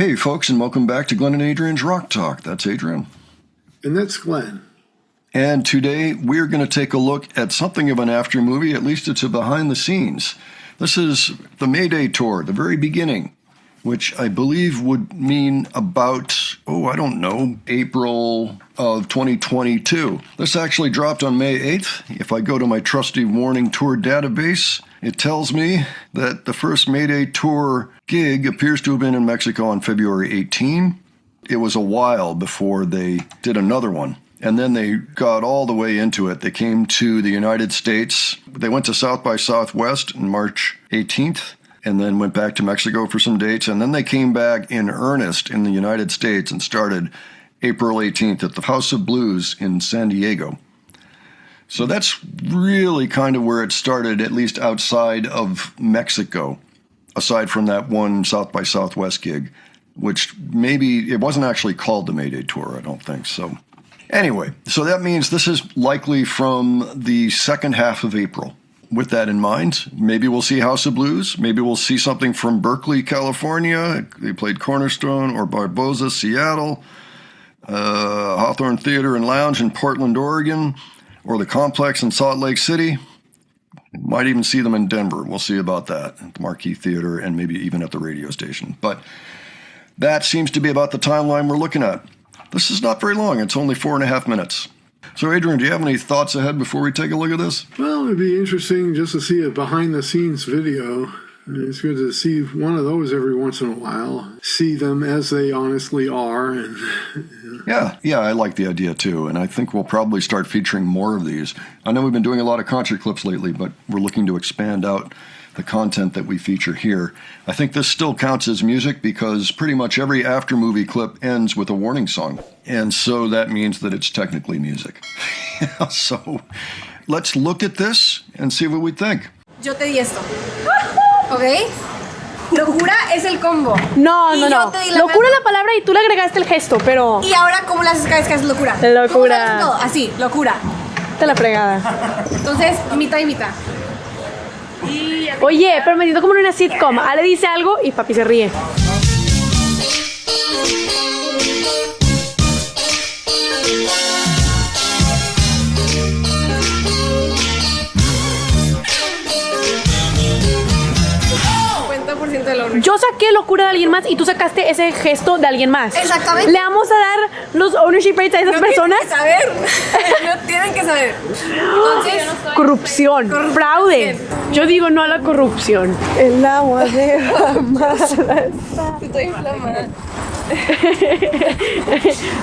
Hey folks, and welcome back to Glenn and Adrian's Rock Talk. That's Adrian. And that's Glenn. And today we're going to take a look at something of an after movie, at least it's a behind the scenes. This is the Mayday tour, the very beginning, which I believe would mean about, April of 2022. This actually dropped on May 8th. If I go to my trusty Warning Tour database, it tells me that the first Mayday tour gig appears to have been in Mexico on February 18. It was a while before they did another one. And then they got all the way into it. They came to the United States. They went to South by Southwest on March 18th, and then went back to Mexico for some dates. And then they came back in earnest in the United States and started April 18th at the House of Blues in San Diego. So that's really kind of where it started, at least outside of Mexico, aside from that one South by Southwest gig, which maybe it wasn't actually called the Mayday Tour, I don't think. So anyway, so that means this is likely from the second half of April. With that in mind, maybe we'll see House of Blues. Maybe we'll see something from Berkeley, California. They played Cornerstone, or Barboza, Seattle, Hawthorne Theater and Lounge in Portland, Oregon, or the Complex in Salt Lake City. Might even see them in Denver. We'll see about that at the Marquee Theater and maybe even at the radio station. But that seems to be about the timeline we're looking at. This is not very long. It's only 4.5 minutes. So, Adrian, do you have any thoughts ahead before we take a look at this? Well, it'd be interesting just to see a behind-the-scenes video. It's good to see one of those every once in a while. See them as they honestly are. And Yeah, I like the idea too. And I think we'll probably start featuring more of these. I know we've been doing a lot of concert clips lately, but we're looking to expand out the content that we feature here. I think this still counts as music because pretty much every after-movie clip ends with a warning song. And so that means that it's technically music. So let's look at this and see what we think. Yo te di esto. ¿Ok? Locura es el combo. No. Locura es la palabra y tú le agregaste el gesto, pero... Y ahora, ¿cómo le haces cada vez que haces locura? Locura. ¿Cómo le haces todo? Así, locura. Te la fregada. Entonces, mitad y mitad. Oye, pero me siento como en una sitcom. Ale dice algo y papi se ríe. Yo saqué locura de alguien más y tú sacaste ese gesto de alguien más. Exactamente. Le vamos a dar los ownership rights a esas personas. No tienen que saber. Entonces, Corrupción, fraude. Yo digo no a la corrupción. El agua derramada. estoy inflamada.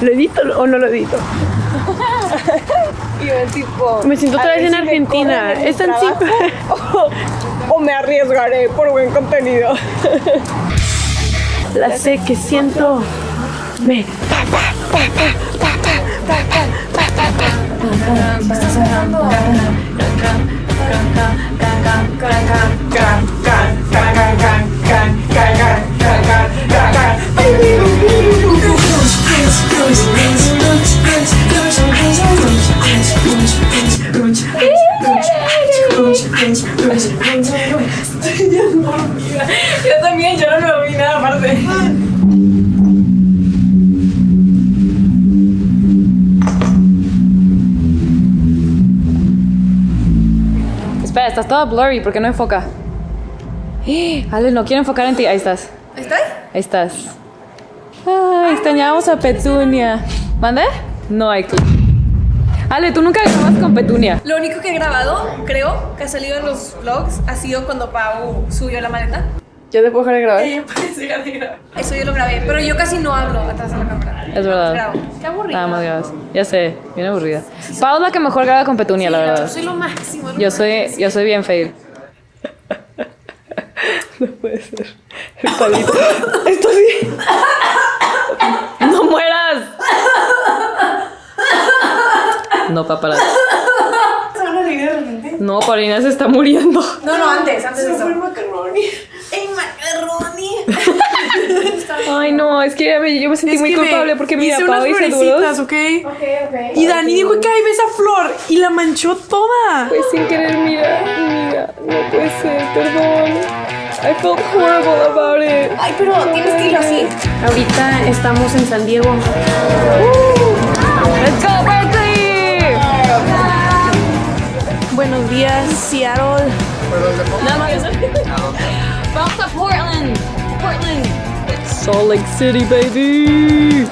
¿Lo edito o no lo edito? Y yo tipo... Me siento otra vez en Argentina. Es tan simple. O me arriesgaré por buen contenido. La sé que siento. Me. Yo también, yo no me olvidé nada aparte. Espera, estás toda blurry, ¿por qué no enfoca? Ale, no quiero enfocar en ti. Ahí estás. ¿Estás? Ahí estás. Ay, extrañamos a Petunia. ¿Mande? No hay clip. Ale, tú nunca grabas con Petunia. Lo único que he grabado, creo, que ha salido en los vlogs, ha sido cuando Pau subió la maleta. ¿Yo te puedo dejar de grabar? Yo puedes dejar de grabar. Eso yo lo grabé, pero yo casi no hablo atrás de la cámara. Es verdad. Grabo. Qué aburrido. Nada más grabas. Ya sé, bien aburrida. Pau es la que mejor graba con Petunia, la verdad. Yo soy lo máximo. Yo soy bien fail. No puede ser. El palito. Esto sí. ¡No mueras! No, paparazzi. ¿Se van a reír de repente? No, Paulina se está muriendo. No, antes de Se eso. fue el macarroni. ¡El macarroni! Ay, no, es que yo me sentí muy culpable porque mira, hice Pau unas hice florecitas, duros. ¿ok? Y Dani dijo que ahí ve esa flor y la manchó toda. Pues sin querer, mira, no puede ser, perdón. I felt horrible about it. Ay, pero tienes que ir así. Ahorita estamos en San Diego. Let's go, Berkeley! Buenos días, Seattle. Vamos a Portland. Salt Lake City, baby!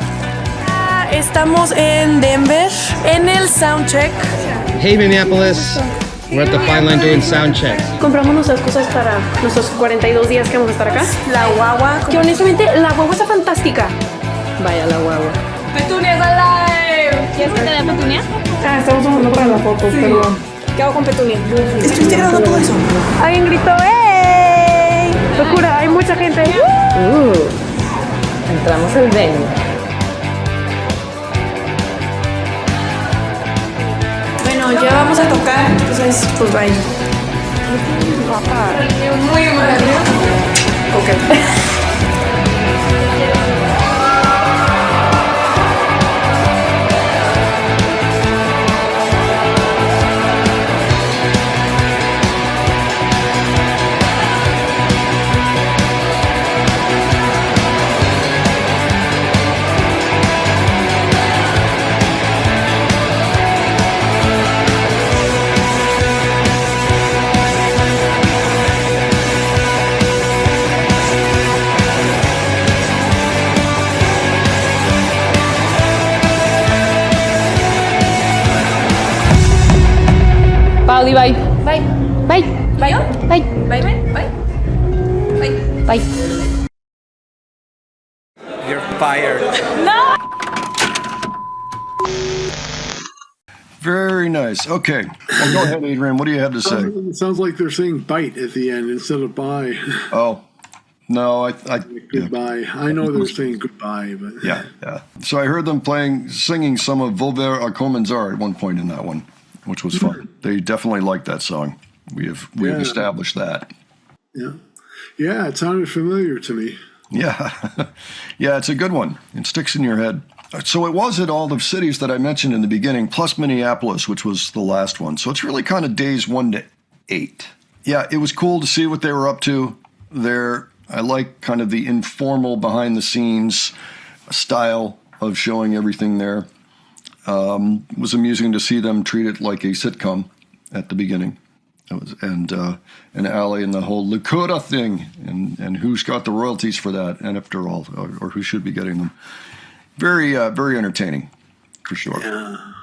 Estamos en Denver, en el Soundcheck. Hey Minneapolis, we're at the fine line doing Soundchecks. Compramos nuestras cosas para nuestros 42 días que vamos a estar acá. La guagua, que honestamente la guagua está fantástica. Vaya la guagua. Petunia's alive. ¿Quieres que te dé Petunia? Estamos tomando para la foto, perdón. ¿Qué hago con Petunia? ¿Estuviste grabando todo eso? Alguien gritó, ¡ey! Locura, hay mucha gente. Entramos al venue. Bueno, ya vamos a tocar, entonces, pues bye. Muy mal. Ok. Pauli, bye. Bye. Bye. Bye. Bye. Bye. Bye. Bye. Bye. You're fired. Very nice. Okay. Well, go ahead, Adrian. What do you have to say? It sounds like they're saying bite at the end instead of bye. Oh, no, I Goodbye. I know they're saying goodbye, but yeah. So I heard them singing some of Volver a Comenzar at one point in that one, which was fun. They definitely liked that song. We've established that. yeah, it sounded familiar to me. Yeah. Yeah, it's a good one. It sticks in your head. So it was at all the cities that I mentioned in the beginning, plus Minneapolis, which was the last one. So it's really kind of days 1 to 8. Yeah, it was cool to see what they were up to there. I like kind of the informal behind the scenes style of showing everything there. It was amusing to see them treat it like a sitcom at the beginning. And Ali and the whole Lakota thing and who's got the royalties for that, and after all, or who should be getting them. Very, very entertaining, for sure. Yeah.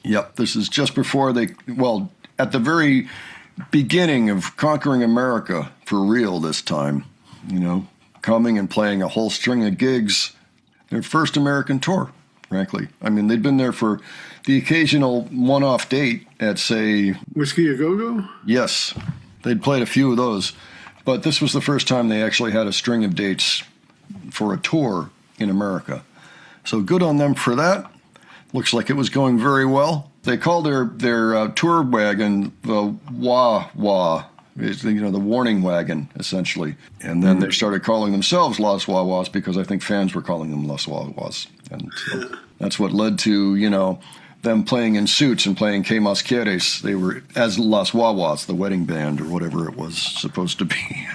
Yep, this is just before at the very beginning of conquering America for real this time, coming and playing a whole string of gigs. Their first American tour, frankly. I mean, they'd been there for the occasional one-off date at, say... Whiskey A Go-Go? Yes, they'd played a few of those. But this was the first time they actually had a string of dates for a tour in America. So good on them for that. Looks like it was going very well. They called their tour wagon the Wah-Wah. It's, the warning wagon, essentially. And then they started calling themselves Las Wah-Wahs because I think fans were calling them Las Wah-Wahs. And so that's what led to, them playing in suits and playing Que Mas Quieres. They were as Las Wah-Wahs, the wedding band or whatever it was supposed to be.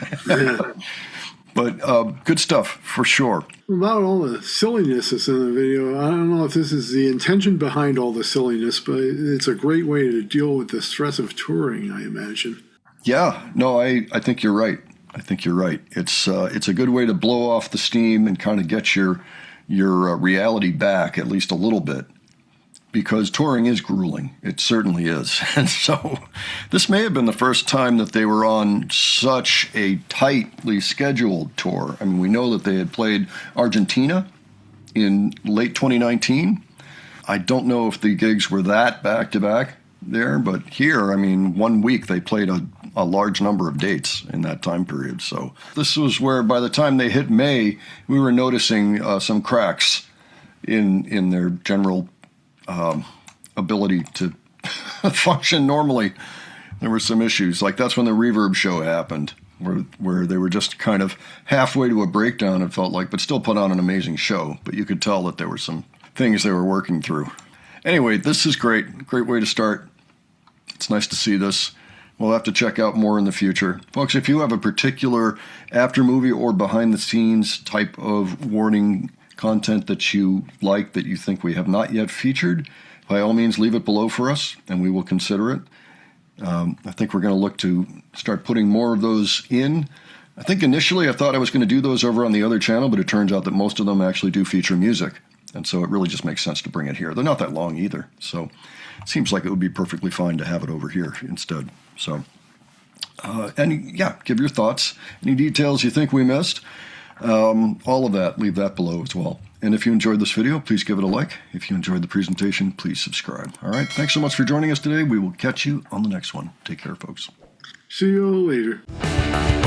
But good stuff, for sure. About all the silliness that's in the video, I don't know if this is the intention behind all the silliness, but it's a great way to deal with the stress of touring, I imagine. Yeah, no, I think you're right. It's a good way to blow off the steam and kind of get your reality back at least a little bit, because touring is grueling. It certainly is. And so this may have been the first time that they were on such a tightly scheduled tour. I mean, we know that they had played Argentina in late 2019. I don't know if the gigs were that back-to-back there, but here, I mean, 1 week they played a large number of dates in that time period. So this was where by the time they hit May, we were noticing some cracks in their general ability to function normally. There were some issues. Like that's when the Reverb show happened, where they were just kind of halfway to a breakdown, it felt like, but still put on an amazing show. But you could tell that there were some things they were working through. Anyway, this is great. Great way to start. It's nice to see this. we'll have to check out more in the future. Folks, if you have a particular after movie or behind the scenes type of warning content that you like, that you think we have not yet featured, by all means leave it below for us and we will consider it. I think we're going to look to start putting more of those in. I think initially I thought I was going to do those over on the other channel, but it turns out that most of them actually do feature music. And so it really just makes sense to bring it here. They're not that long either. So it seems like it would be perfectly fine to have it over here instead. So, and yeah, give your thoughts. Any details you think we missed, all of that, leave that below as well. And if you enjoyed this video, please give it a like. If you enjoyed the presentation, please subscribe. All right, thanks so much for joining us today. We will catch you on the next one. Take care, folks. See you all later.